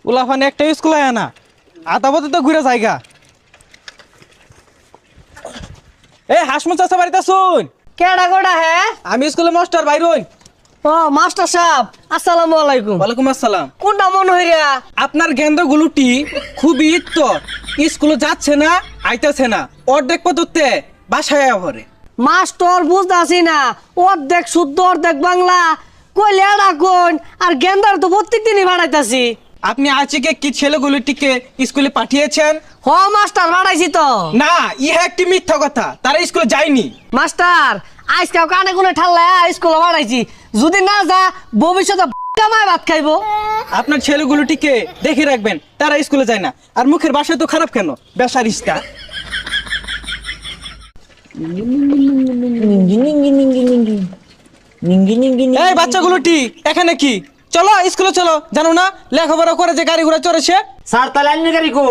উলাফান একটা স্কুল আয় না আধা পথে তো ঘুরে জায়গা। এই হাসমুত চাচা বাড়িতে শুন। কেডা গোডা হে? আমি স্কুলে মাস্টার বাইরুন। ও মাস্টার সাহেব, আসসালামু আলাইকুম। ওয়ালাইকুম আসসালাম। কোনটা মন হইরা? আপনার গেন্দ্র গুলুটি খুবই তো স্কুলে যাচ্ছে না, আইতেছে না, অর্ধেক পথতে বাসায় ভরে। মাস্টার বুঝতাছি না, অর্ধেক শুদ্ধ অর্ধেক বাংলা কইলে এডা কোন আর গেন্দার তো প্রত্যেক দিনই ভাড়াইতাছি। আপনি আজকে কি ছেলেগুলোটিকে স্কুলে পাঠিয়েছেন? হ মাস্টার ভাড়াইছি তো। না, ইহা একটি মিথ্যা কথা, তারা স্কুলে যায়নি। মাস্টার আজকে কানে কোনে ঠাল্লা স্কুলে ভাড়াইছি, যদি না যা ভবিষ্যতে কামায় ভাত খাইবো। আপনার ছেলেগুলোটিকে দেখে রাখবেন, তারা স্কুলে যায় না। আর মুখের ভাষা তো খারাপ কেন? বেসারিস্তা। এই বাচ্চাগুলোটি এখানে কি? চলো স্কুলে চলো, জানো না লেখাপড়া করে যে গাড়ি ঘোড়া চড়েছে। স্যার তাহলে আইনের গাড়ি কো?